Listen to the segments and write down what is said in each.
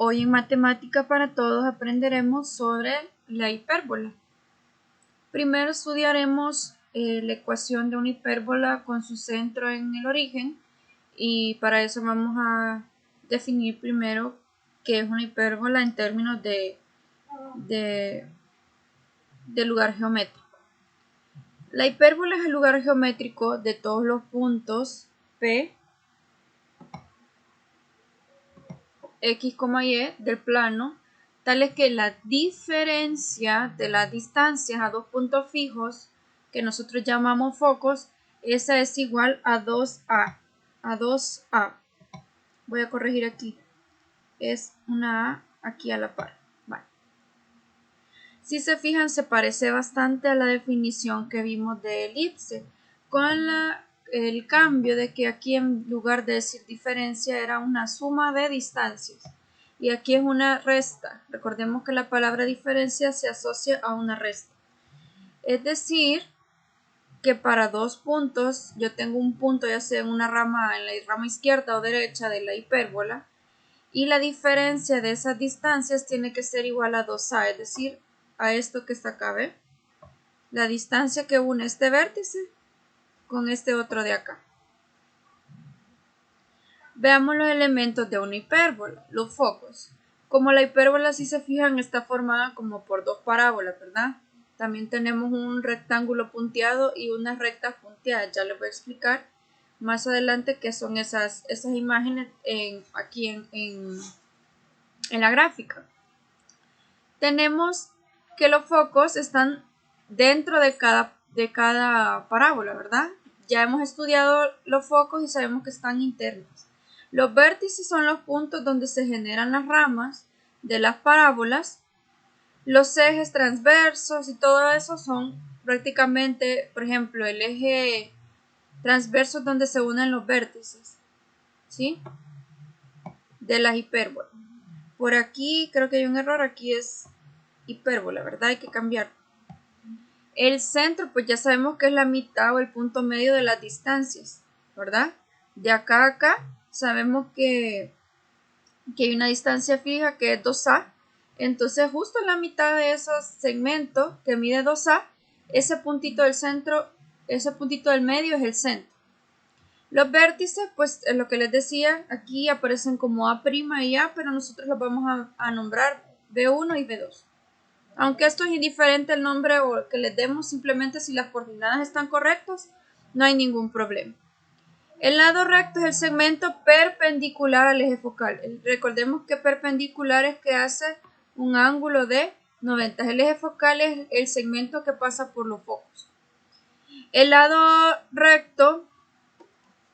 Hoy en Matemática para Todos aprenderemos sobre la hipérbola. Primero estudiaremos la ecuación de una hipérbola con su centro en el origen y para eso vamos a definir primero qué es una hipérbola en términos de lugar geométrico. La hipérbola es el lugar geométrico de todos los puntos P, X, Y del plano, tales que la diferencia de las distancias a dos puntos fijos, que nosotros llamamos focos, esa es igual a 2A. A 2A. Voy a corregir aquí. Es una A aquí a la par. Vale. Si se fijan, se parece bastante a la definición que vimos de elipse, con el cambio de que aquí en lugar de decir diferencia era una suma de distancias y aquí es una resta. Recordemos que la palabra diferencia se asocia a una resta. Es decir, que para dos puntos, yo tengo un punto ya sea en la rama izquierda o derecha de la hipérbola y la diferencia de esas distancias tiene que ser igual a 2A, es decir, a esto que está acá, ¿ve? La distancia que une este vértice con este otro de acá. Veamos los elementos de una hipérbola, los focos. Como la hipérbola, si se fijan, está formada como por dos parábolas, ¿verdad? También tenemos un rectángulo punteado y unas rectas punteadas. Ya les voy a explicar más adelante qué son esas imágenes aquí en la gráfica. Tenemos que los focos están dentro de cada parábola, ¿verdad? Ya hemos estudiado los focos y sabemos que están internos. Los vértices son los puntos donde se generan las ramas de las parábolas. Los ejes transversos y todo eso son prácticamente, por ejemplo, el eje transverso donde se unen los vértices, ¿sí? De las hipérbolas. Por aquí creo que hay un error, aquí es hipérbola, ¿verdad? Hay que cambiar. El centro, pues ya sabemos que es la mitad o el punto medio de las distancias, ¿verdad? De acá a acá sabemos que hay una distancia fija que es 2A. Entonces justo en la mitad de esos segmentos que mide 2A, ese puntito del centro, ese puntito del medio es el centro. Los vértices, pues es lo que les decía, aquí aparecen como A' y A, pero nosotros los vamos a nombrar B1 y B2. Aunque esto es indiferente el nombre o que les demos, simplemente si las coordenadas están correctas, no hay ningún problema. El lado recto es el segmento perpendicular al eje focal. Recordemos que perpendicular es que hace un ángulo de 90. El eje focal es el segmento que pasa por los focos. El lado recto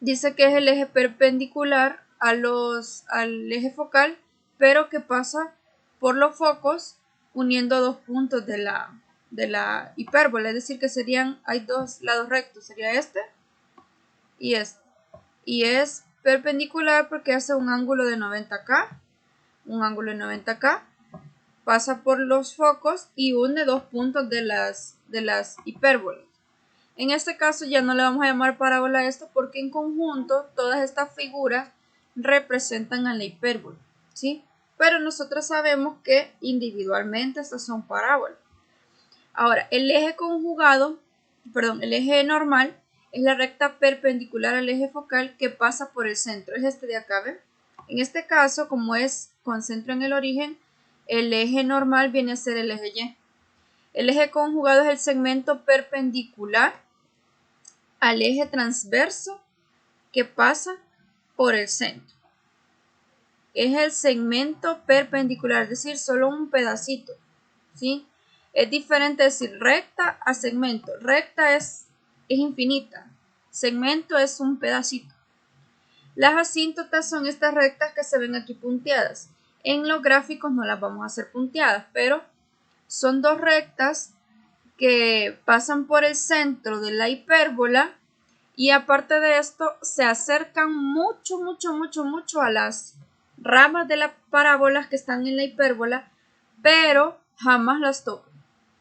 dice que es el eje perpendicular al eje focal, pero que pasa por los focos uniendo dos puntos de la hipérbola, es decir que hay dos lados rectos, sería este y este, y es perpendicular porque hace un ángulo de 90 acá, un ángulo de 90 acá, pasa por los focos y une dos puntos de las hipérbolas. En este caso ya no le vamos a llamar parábola a esto porque en conjunto todas estas figuras representan a la hipérbola, ¿sí? Pero nosotros sabemos que individualmente estas son parábolas. Ahora, el eje normal es la recta perpendicular al eje focal que pasa por el centro. Es este de acá, ¿ven? En este caso, como es con centro en el origen, el eje normal viene a ser el eje Y. El eje conjugado es el segmento perpendicular al eje transverso que pasa por el centro. Es el segmento perpendicular, es decir, solo un pedacito, ¿sí? Es diferente decir recta a segmento. Recta es infinita. Segmento es un pedacito. Las asíntotas son estas rectas que se ven aquí punteadas. En los gráficos no las vamos a hacer punteadas, pero son dos rectas que pasan por el centro de la hipérbola y aparte de esto se acercan mucho a las ramas de las parábolas que están en la hipérbola, pero jamás las tocan.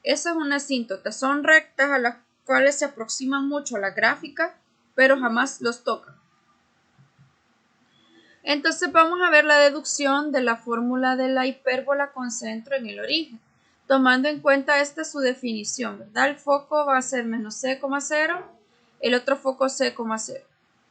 Esa es una asíntota, son rectas a las cuales se aproximan mucho a la gráfica, pero jamás los tocan. Entonces vamos a ver la deducción de la fórmula de la hipérbola con centro en el origen, tomando en cuenta esta su definición, ¿verdad? El foco va a ser menos c, 0, el otro foco c, 0.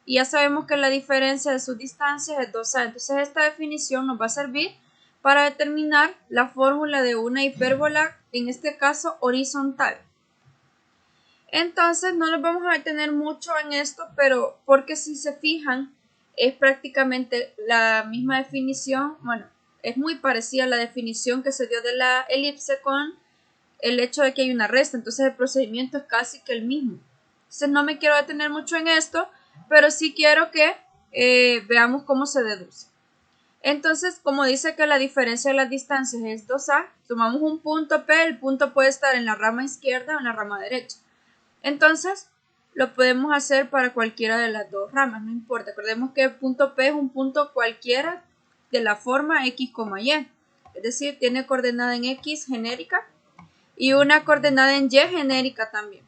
Y ya sabemos que la diferencia de sus distancias es 2a. Entonces esta definición nos va a servir para determinar la fórmula de una hipérbola, en este caso horizontal. Entonces no nos vamos a detener mucho en esto, pero porque si se fijan, es prácticamente la misma definición, bueno, es muy parecida a la definición que se dio de la elipse con el hecho de que hay una resta, entonces el procedimiento es casi que el mismo. Entonces no me quiero detener mucho en esto, pero sí quiero que veamos cómo se deduce. Entonces, como dice que la diferencia de las distancias es 2a, tomamos un punto P, el punto puede estar en la rama izquierda o en la rama derecha. Entonces, lo podemos hacer para cualquiera de las dos ramas, no importa. Recordemos que el punto P es un punto cualquiera de la forma x, y. Es decir, tiene coordenada en x genérica y una coordenada en y genérica también.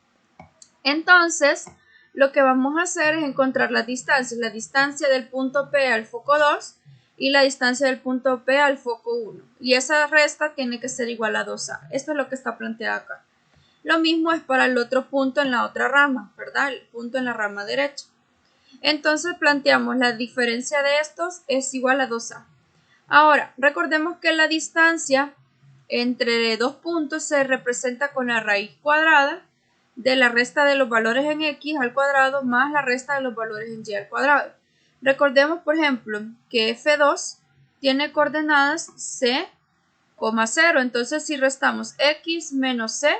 Entonces, lo que vamos a hacer es encontrar las distancias. La distancia del punto P al foco 2 y la distancia del punto P al foco 1. Y esa resta tiene que ser igual a 2a. Esto es lo que está planteado acá. Lo mismo es para el otro punto en la otra rama, ¿verdad? El punto en la rama derecha. Entonces planteamos la diferencia de estos es igual a 2a. Ahora, recordemos que la distancia entre dos puntos se representa con la raíz cuadrada de la resta de los valores en x al cuadrado más la resta de los valores en y al cuadrado. Recordemos, por ejemplo, que f2 tiene coordenadas c, 0. Entonces, si restamos x menos c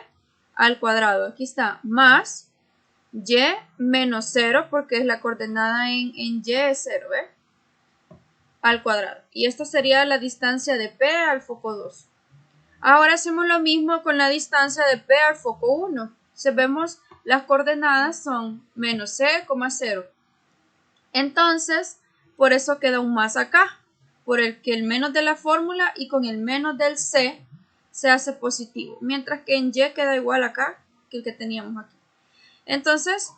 al cuadrado, aquí está, más y menos 0, porque es la coordenada en y es 0, ¿eh? Al cuadrado. Y esta sería la distancia de P al foco 2. Ahora hacemos lo mismo con la distancia de P al foco 1. Si vemos, las coordenadas son menos c, 0. Entonces, por eso queda un más acá, por el que el menos de la fórmula y con el menos del c se hace positivo, mientras que en y queda igual acá que el que teníamos aquí. Entonces,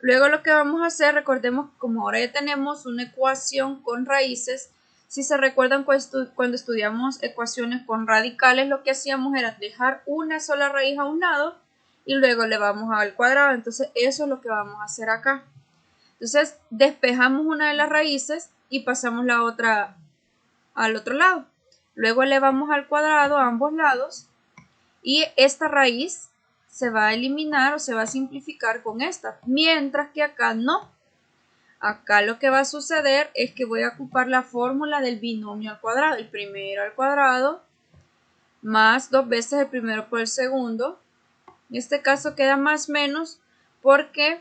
luego lo que vamos a hacer, recordemos como ahora ya tenemos una ecuación con raíces, si se recuerdan cuando estudiamos ecuaciones con radicales, lo que hacíamos era dejar una sola raíz a un lado y luego le vamos al cuadrado. Entonces eso es lo que vamos a hacer acá. Entonces despejamos una de las raíces y pasamos la otra al otro lado. Luego elevamos al cuadrado a ambos lados y esta raíz se va a eliminar o se va a simplificar con esta, mientras que acá no. Acá lo que va a suceder es que voy a ocupar la fórmula del binomio al cuadrado, el primero al cuadrado más 2 veces el primero por el segundo. En este caso queda más menos porque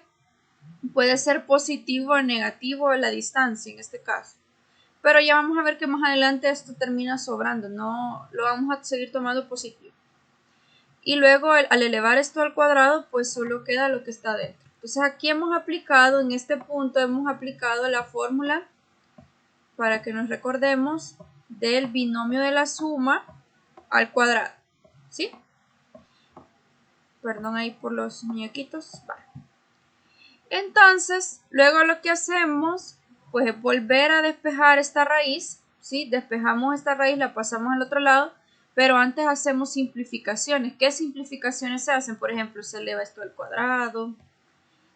puede ser positivo o negativo la distancia en este caso. Pero ya vamos a ver que más adelante esto termina sobrando, no lo vamos a seguir tomando positivo. Y luego al elevar esto al cuadrado, pues solo queda lo que está dentro. Entonces aquí hemos aplicado, en este punto hemos aplicado la fórmula para que nos recordemos del binomio de la suma al cuadrado, ¿sí? Perdón ahí por los muñequitos. Vale. Entonces, luego lo que hacemos, pues es volver a despejar esta raíz, ¿sí? Despejamos esta raíz, la pasamos al otro lado, pero antes hacemos simplificaciones. ¿Qué simplificaciones se hacen? Por ejemplo, se eleva esto al cuadrado,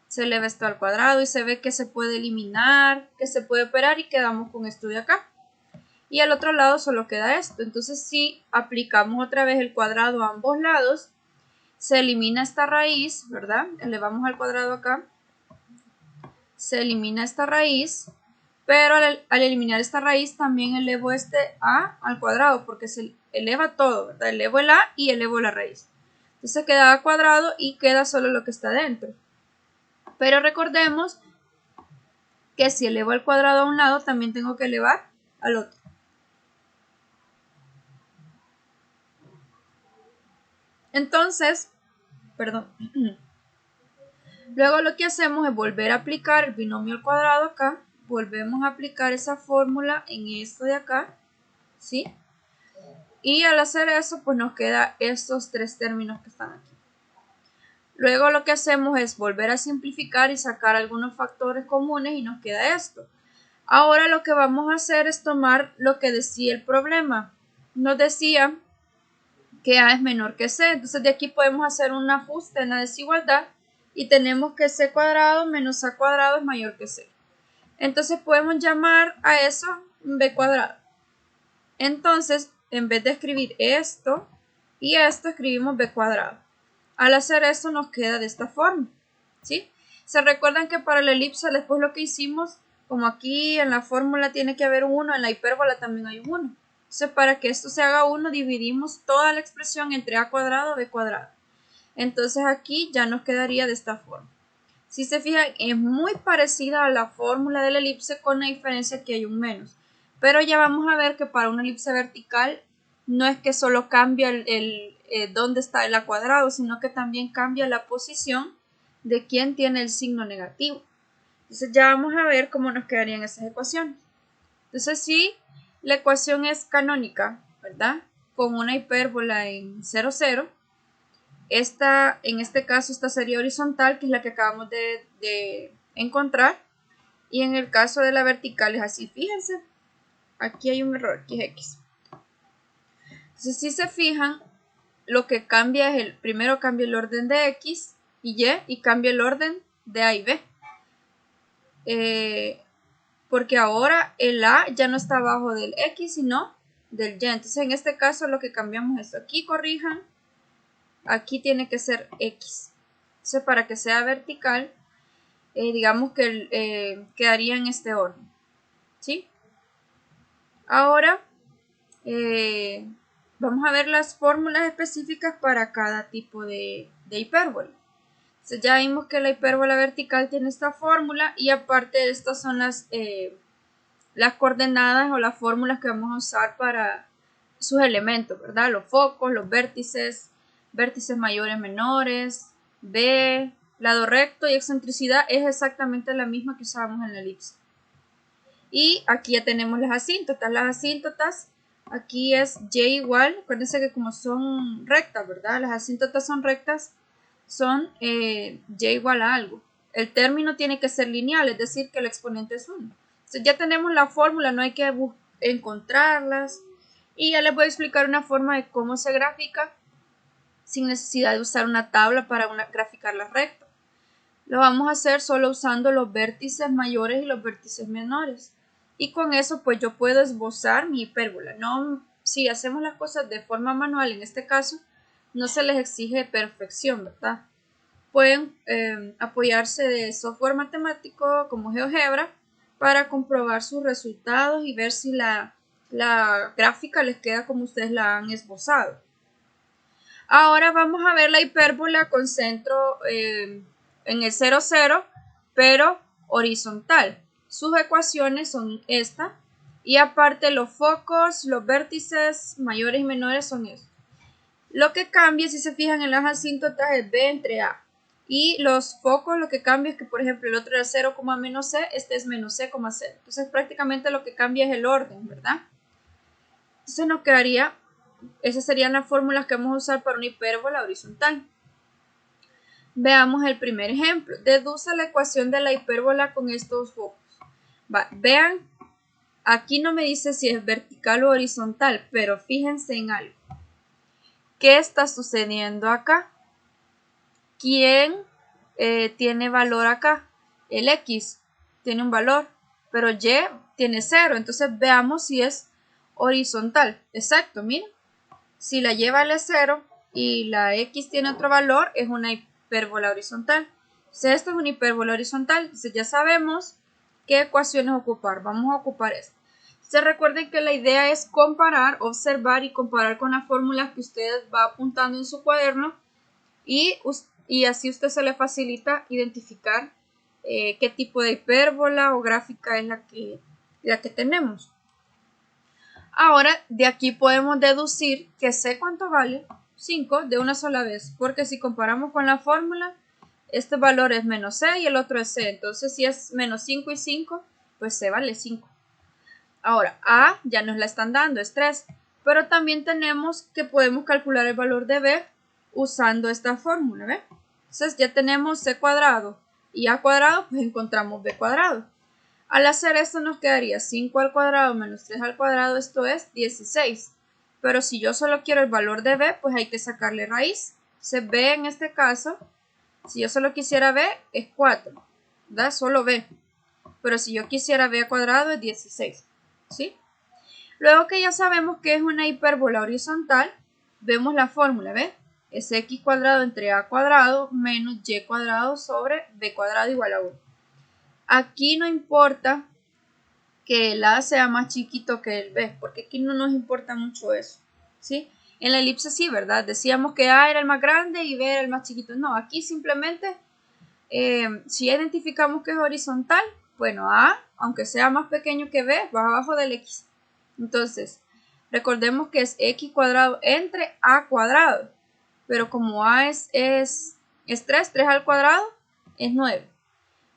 se eleva esto al cuadrado y se ve que se puede eliminar, que se puede operar y quedamos con esto de acá. Y al otro lado solo queda esto. Entonces, si aplicamos otra vez el cuadrado a ambos lados, se elimina esta raíz, ¿verdad? Elevamos al cuadrado acá. Se elimina esta raíz, pero al eliminar esta raíz también elevo este a al cuadrado, porque se eleva todo, ¿verdad? Elevo el a y elevo la raíz. Entonces queda a cuadrado y queda solo lo que está dentro. Pero recordemos que si elevo al cuadrado a un lado, también tengo que elevar al otro. Entonces, perdón. Luego lo que hacemos es volver a aplicar el binomio al cuadrado acá. Volvemos a aplicar esa fórmula en esto de acá, ¿sí? Y al hacer eso, pues nos queda estos tres términos que están aquí. Luego lo que hacemos es volver a simplificar y sacar algunos factores comunes y nos queda esto. Ahora lo que vamos a hacer es tomar lo que decía el problema. Nos decía que A es menor que C. Entonces de aquí podemos hacer un ajuste en la desigualdad y tenemos que C cuadrado menos A cuadrado es mayor que C. Entonces podemos llamar a eso B cuadrado. Entonces, en vez de escribir esto y esto, escribimos B cuadrado. Al hacer eso nos queda de esta forma, ¿sí? Se recuerdan que para la elipse después lo que hicimos, como aquí en la fórmula tiene que haber 1, en la hipérbola también hay 1. Entonces, para que esto se haga 1, dividimos toda la expresión entre A cuadrado y B cuadrado. Entonces aquí ya nos quedaría de esta forma. Si se fijan, es muy parecida a la fórmula de la elipse con la diferencia que hay un menos. Pero ya vamos a ver que para una elipse vertical no es que solo cambia dónde está el A cuadrado, sino que también cambia la posición de quien tiene el signo negativo. Entonces ya vamos a ver cómo nos quedarían esas ecuaciones. Entonces si la ecuación es canónica, ¿verdad? Con una hipérbola en 0, 0. En este caso, esta sería horizontal, que es la que acabamos de encontrar. Y en el caso de la vertical es así. Fíjense, aquí hay un error, que es X. Entonces, si se fijan, lo que cambia es primero cambia el orden de X y Y cambia el orden de A y B. Porque ahora el A ya no está abajo del X, sino del Y. Entonces, en este caso, lo que cambiamos es esto. Aquí corrijan. Aquí tiene que ser X. Entonces, para que sea vertical, digamos que quedaría en este orden. ¿Sí? Ahora, vamos a ver las fórmulas específicas para cada tipo de hipérbola. Entonces, ya vimos que la hipérbola vertical tiene esta fórmula y aparte estas son las coordenadas o las fórmulas que vamos a usar para sus elementos, ¿verdad? Los focos, los vértices mayores, menores, B, lado recto y excentricidad es exactamente la misma que usábamos en la elipse. Y aquí ya tenemos las asíntotas. Las asíntotas, aquí es Y igual, acuérdense que como son rectas, ¿verdad? Las asíntotas son rectas, son Y igual a algo. El término tiene que ser lineal, es decir, que el exponente es 1. Entonces ya tenemos la fórmula, no hay que encontrarlas. Y ya les voy a explicar una forma de cómo se grafica sin necesidad de usar una tabla para graficar las rectas. Lo vamos a hacer solo usando los vértices mayores y los vértices menores. Y con eso pues yo puedo esbozar mi hipérbola. No, si hacemos las cosas de forma manual, en este caso, no se les exige perfección, ¿verdad? Pueden apoyarse de software matemático como GeoGebra para comprobar sus resultados y ver si la gráfica les queda como ustedes la han esbozado. Ahora vamos a ver la hipérbola con centro en el 0, 0, pero horizontal. Sus ecuaciones son esta. Y aparte los focos, los vértices mayores y menores son estos. Lo que cambia, si se fijan en las asíntotas, es B entre A. Y los focos, lo que cambia es que, por ejemplo, el otro era 0, menos C, este es menos C, 0. Entonces, prácticamente lo que cambia es el orden, ¿verdad? Entonces nos quedaría, esas serían las fórmulas que vamos a usar para una hipérbola horizontal. Veamos el primer ejemplo. Deduce la ecuación de la hipérbola con estos focos. Vean, aquí no me dice si es vertical o horizontal, pero fíjense en algo. ¿Qué está sucediendo acá? ¿Quién tiene valor acá? El X tiene un valor, pero Y tiene 0. Entonces veamos si es horizontal. Exacto, miren. Si la Y vale 0 y la X tiene otro valor, es una hipérbola horizontal. Entonces esto es una hipérbola horizontal. Entonces ya sabemos qué ecuaciones ocupar. Vamos a ocupar esta. Se recuerden que la idea es comparar, observar y comparar con las fórmulas que ustedes va apuntando en su cuaderno y así a usted se le facilita identificar qué tipo de hipérbola o gráfica es la que tenemos. Ahora de aquí podemos deducir que C cuánto vale 5 de una sola vez, porque si comparamos con la fórmula, este valor es menos C y el otro es C, entonces si es menos 5 y 5, pues C vale 5. Ahora, A ya nos la están dando, es 3, pero también tenemos que podemos calcular el valor de B usando esta fórmula, ¿ve? Entonces ya tenemos C cuadrado y A cuadrado, pues encontramos B cuadrado. Al hacer esto nos quedaría 5 al cuadrado menos 3 al cuadrado, esto es 16. Pero si yo solo quiero el valor de b, pues hay que sacarle raíz. Entonces b en este caso, si yo solo quisiera b, es 4, ¿verdad? Solo b. Pero si yo quisiera b al cuadrado, es 16, ¿sí? Luego que ya sabemos que es una hipérbola horizontal, vemos la fórmula, ¿ves? Es x cuadrado entre a cuadrado menos y cuadrado sobre b cuadrado igual a 1. Aquí no importa que el a sea más chiquito que el b, porque aquí no nos importa mucho eso, ¿sí? En la elipse sí, ¿verdad? Decíamos que a era el más grande y b era el más chiquito. No, aquí simplemente, si identificamos que es horizontal, bueno, a, aunque sea más pequeño que b, va abajo del x. Entonces, recordemos que es x cuadrado entre a cuadrado, pero como a es 3 al cuadrado es 9.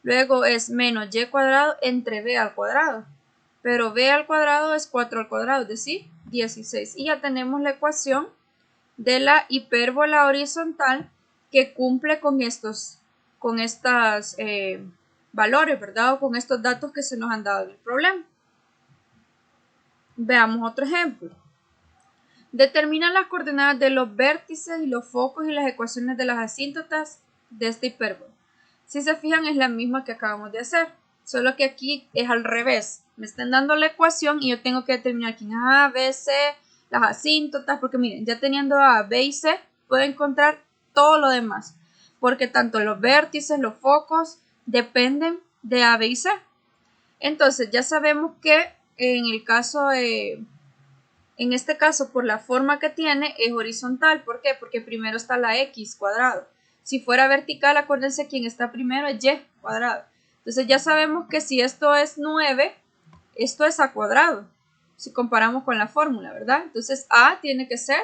Luego es menos y cuadrado entre b al cuadrado, pero b al cuadrado es 4 al cuadrado, es decir, 16. Y ya tenemos la ecuación de la hipérbola horizontal que cumple con estos valores, ¿verdad? O con estos datos que se nos han dado en el problema. Veamos otro ejemplo. Determina las coordenadas de los vértices y los focos y las ecuaciones de las asíntotas de esta hipérbola. Si se fijan, es la misma que acabamos de hacer, solo que aquí es al revés. Me están dando la ecuación y yo tengo que determinar aquí A, B, C, las asíntotas, porque miren, ya teniendo A, B y C, puedo encontrar todo lo demás, porque tanto los vértices, los focos, dependen de A, B y C. Entonces, ya sabemos que en el caso en este caso, por la forma que tiene, es horizontal. ¿Por qué? Porque primero está la x cuadrado. Si fuera vertical, acuérdense quién está primero es y cuadrado. Entonces ya sabemos que si esto es 9, esto es a cuadrado. Si comparamos con la fórmula, ¿verdad? Entonces a tiene que ser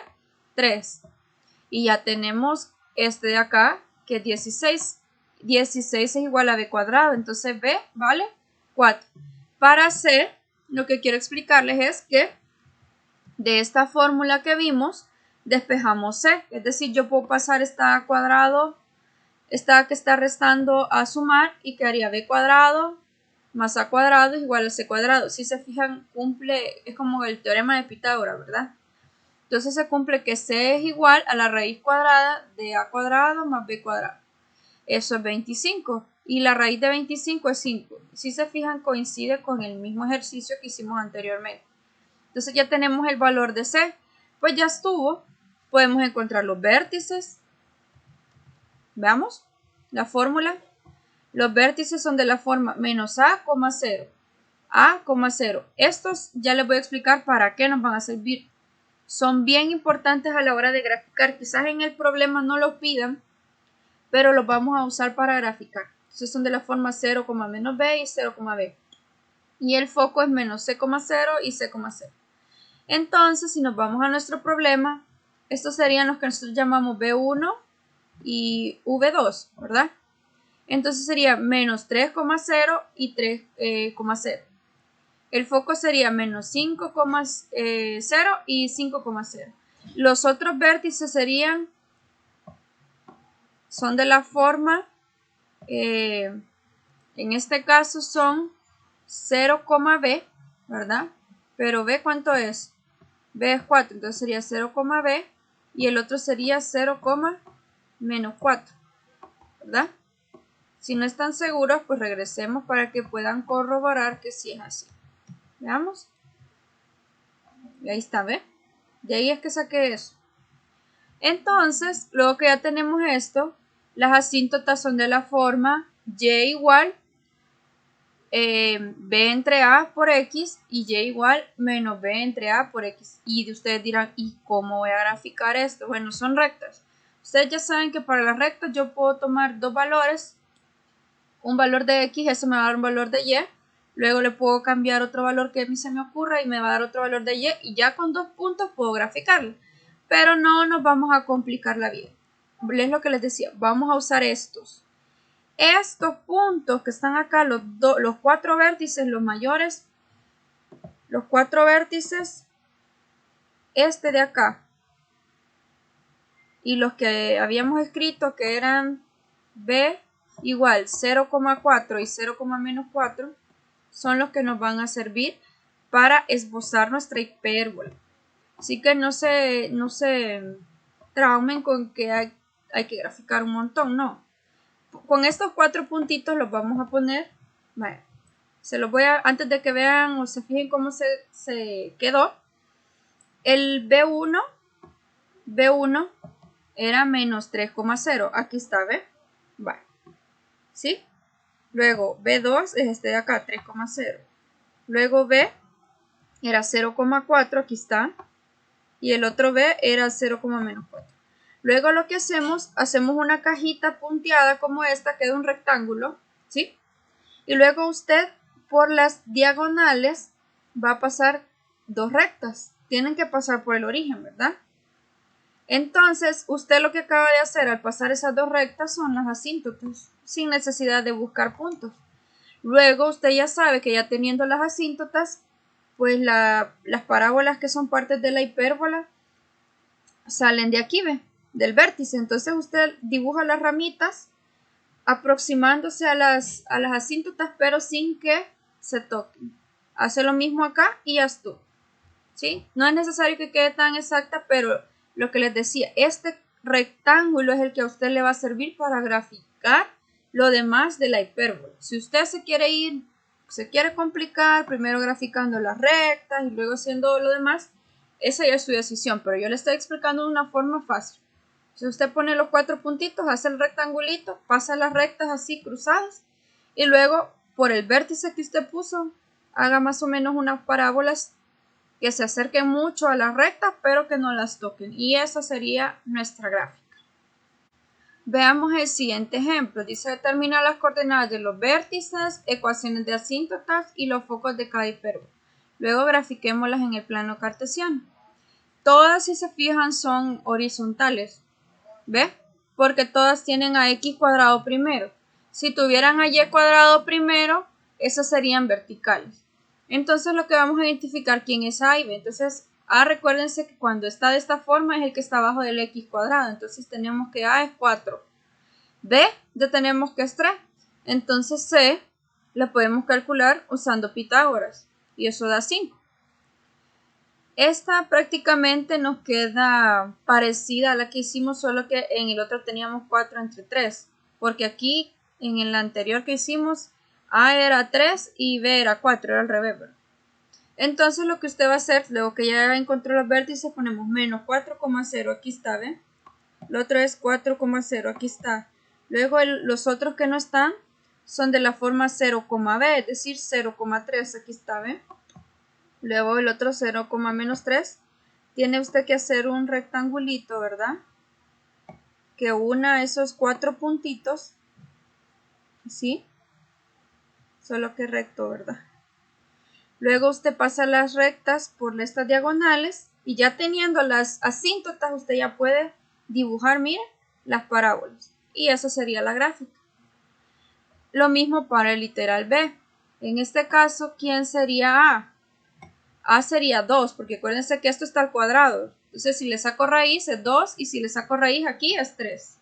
3. Y ya tenemos este de acá, que es 16. 16 es igual a b cuadrado. Entonces b vale 4. Para c, lo que quiero explicarles es que de esta fórmula que vimos, despejamos c, es decir, yo puedo pasar esta a cuadrado, esta que está restando a sumar y quedaría b cuadrado más a cuadrado es igual a c cuadrado. Si se fijan, cumple, es como el teorema de Pitágoras, ¿verdad? Entonces se cumple que c es igual a la raíz cuadrada de a cuadrado más b cuadrado. Eso es 25 y la raíz de 25 es 5. Si se fijan, coincide con el mismo ejercicio que hicimos anteriormente. Entonces ya tenemos el valor de C, pues ya estuvo. Podemos encontrar los vértices. Veamos la fórmula. Los vértices son de la forma menos A, 0. A, 0. Estos ya les voy a explicar para qué nos van a servir. Son bien importantes a la hora de graficar. Quizás en el problema no lo pidan, pero los vamos a usar para graficar. Entonces son de la forma 0, menos B y 0, B. Y el foco es menos C, 0 y C, 0. Entonces, si nos vamos a nuestro problema, estos serían los que nosotros llamamos B1 y V2, ¿verdad? Entonces sería menos 3,0 y 3,0. El foco sería menos 5,0 y 5,0. Los otros vértices son de la forma, en este caso son 0, B, ¿verdad? Pero B, ¿cuánto es? B es 4, entonces sería 0, B y el otro sería 0, menos 4, ¿verdad? Si no están seguros, pues regresemos para que puedan corroborar que sí es así. Veamos. Y ahí está, ¿ve? De ahí es que saqué eso. Entonces, luego que ya tenemos esto, las asíntotas son de la forma y igual b entre a por x y y igual menos b entre a por x. Y ustedes dirán, ¿y cómo voy a graficar esto? Bueno, son rectas. Ustedes ya saben que para las rectas yo puedo tomar dos valores, un valor de x, eso me va a dar un valor de y, luego le puedo cambiar otro valor que a mí se me ocurra y me va a dar otro valor de y ya con 2 puntos puedo graficarlo. Pero no nos vamos a complicar la vida. Es lo que les decía, vamos a usar estos. Estos puntos que están acá, los 4 vértices, los mayores, los 4 vértices, este de acá, y los que habíamos escrito que eran B igual 0,4 y 0, menos 4, son los que nos van a servir para esbozar nuestra hipérbola. Así que no se traumen con que hay que graficar un montón, no. Con estos 4 puntitos los vamos a poner, vale, se los voy a, antes de que vean o se fijen cómo se quedó, el B1 era menos 3,0, aquí está, ¿ve? Vale, ¿sí? Luego B2 es este de acá, 3,0. Luego B era 0,4, aquí está. Y el otro B era 0,-4. Luego lo que hacemos una cajita punteada como esta, que es un rectángulo, ¿sí? Y luego usted por las diagonales va a pasar 2 rectas. Tienen que pasar por el origen, ¿verdad? Entonces, usted lo que acaba de hacer al pasar esas 2 rectas son las asíntotas, sin necesidad de buscar puntos. Luego usted ya sabe que ya teniendo las asíntotas, pues las parábolas que son partes de la hipérbola salen de aquí, ¿ve? Del vértice. Entonces usted dibuja las ramitas aproximándose a las asíntotas, pero sin que se toquen. Hace lo mismo acá y ya estuvo, ¿sí? No es necesario que quede tan exacta, pero lo que les decía, este rectángulo es el que a usted le va a servir para graficar lo demás de la hipérbola. Si usted se quiere complicar, primero graficando las rectas y luego haciendo lo demás, esa ya es su decisión, pero yo le estoy explicando de una forma fácil. Si usted pone los 4 puntitos, hace el rectangulito, pasa las rectas así cruzadas y luego por el vértice que usted puso, haga más o menos unas parábolas que se acerquen mucho a las rectas, pero que no las toquen. Y esa sería nuestra gráfica. Veamos el siguiente ejemplo. Dice determinar las coordenadas de los vértices, ecuaciones de asíntotas y los focos de cada hipérbola. Luego grafiquémoslas en el plano cartesiano. Todas, si se fijan, son horizontales. ¿Ve? Porque todas tienen a x cuadrado primero. Si tuvieran a y cuadrado primero, esas serían verticales. Entonces lo que vamos a identificar quién es A y B. Entonces A, recuérdense que cuando está de esta forma es el que está abajo del x cuadrado. Entonces tenemos que A es 4. B ya tenemos que es 3. Entonces C la podemos calcular usando Pitágoras. Y eso da 5. Esta prácticamente nos queda parecida a la que hicimos, solo que en el otro teníamos 4 entre 3. Porque aquí, en el anterior que hicimos, A era 3 y B era 4, era al revés, ¿verdad? Entonces lo que usted va a hacer, luego que ya encontró los vértices, ponemos menos 4,0, aquí está, ¿ven? Lo otro es 4,0, aquí está. Luego los otros que no están son de la forma 0,b, es decir, 0,3, aquí está, ¿ven? Luego el otro 0,-3. Tiene usted que hacer un rectangulito, ¿verdad? Que una esos 4 puntitos, ¿sí? Solo que recto, ¿verdad? Luego usted pasa las rectas por estas diagonales y ya teniendo las asíntotas usted ya puede dibujar, mire, las parábolas. Y esa sería la gráfica. Lo mismo para el literal B. En este caso, ¿quién sería A? A sería 2, porque acuérdense que esto está al cuadrado. Entonces, si le saco raíz es 2 y si le saco raíz aquí es 3.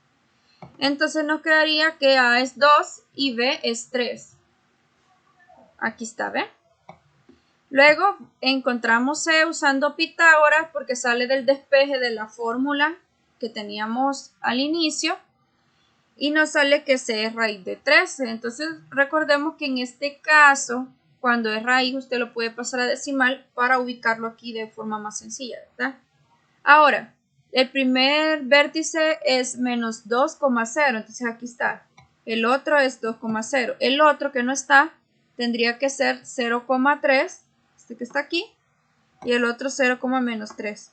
Entonces nos quedaría que A es 2 y B es 3. Aquí está, ¿ve? Luego encontramos C usando Pitágoras porque sale del despeje de la fórmula que teníamos al inicio y nos sale que C es raíz de 13. Entonces recordemos que en este caso, cuando es raíz, usted lo puede pasar a decimal para ubicarlo aquí de forma más sencilla, ¿verdad? Ahora, el primer vértice es menos 2,0, entonces aquí está. El otro es 2,0. El otro que no está tendría que ser 0,3, este que está aquí, y el otro 0,-3.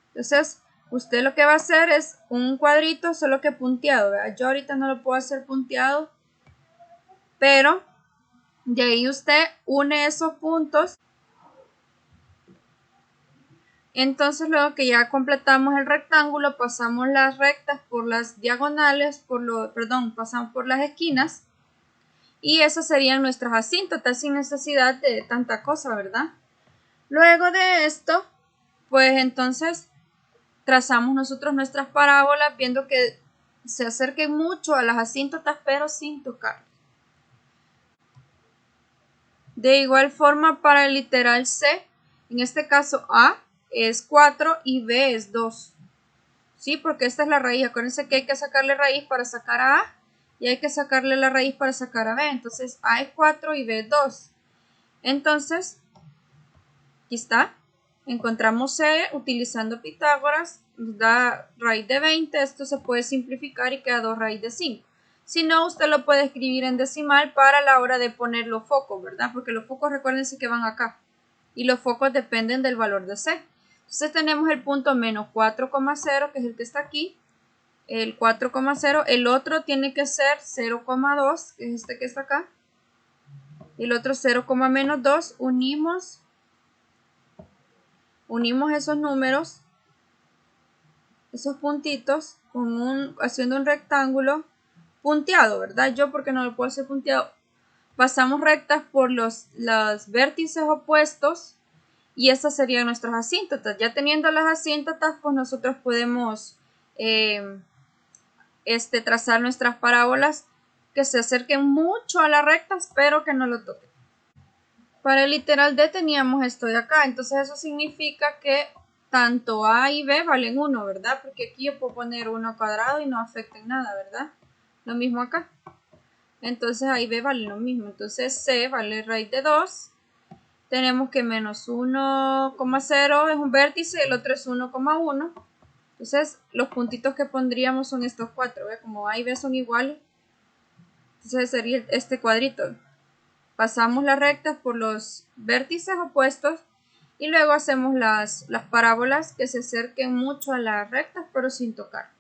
Entonces, usted lo que va a hacer es un cuadrito, solo que punteado, ¿verdad? Yo ahorita no lo puedo hacer punteado, pero de ahí usted une esos puntos. Entonces, luego que ya completamos el rectángulo, pasamos las rectas por las diagonales, pasamos por las esquinas. Y esas serían nuestras asíntotas sin necesidad de tanta cosa, ¿verdad? Luego de esto, pues entonces trazamos nosotros nuestras parábolas viendo que se acerquen mucho a las asíntotas, pero sin tocar. De igual forma para el literal C, en este caso A es 4 y B es 2. ¿Sí? Porque esta es la raíz. Acuérdense que hay que sacarle raíz para sacar a A y hay que sacarle la raíz para sacar a B. Entonces A es 4 y B es 2. Entonces, aquí está. Encontramos C utilizando Pitágoras. Nos da raíz de 20. Esto se puede simplificar y queda 2 raíz de 5. Si no, usted lo puede escribir en decimal para la hora de poner los focos, ¿verdad? Porque los focos, recuérdense que van acá. Y los focos dependen del valor de C. Entonces tenemos el punto menos 4,0, que es el que está aquí. El 4,0. El otro tiene que ser 0,2, que es este que está acá. Y el otro 0,-2. Unimos esos números, esos puntitos, haciendo un rectángulo punteado, ¿verdad? Yo porque no lo puedo hacer punteado. Pasamos rectas por los vértices opuestos y estas serían nuestras asíntotas. Ya teniendo las asíntotas, pues nosotros podemos trazar nuestras parábolas que se acerquen mucho a las rectas, pero que no lo toquen. Para el literal D teníamos esto de acá, entonces eso significa que tanto A y B valen 1, ¿verdad? Porque aquí yo puedo poner 1 cuadrado y no afecta en nada, ¿verdad? Lo mismo acá. Entonces A y B valen lo mismo. Entonces C vale raíz de 2. Tenemos que menos 1,0 es un vértice, el otro es 1,1. Entonces los puntitos que pondríamos son estos 4, ¿ve? Como A y B son iguales. Entonces sería este cuadrito. Pasamos las rectas por los vértices opuestos y luego hacemos las parábolas que se acerquen mucho a las rectas pero sin tocar.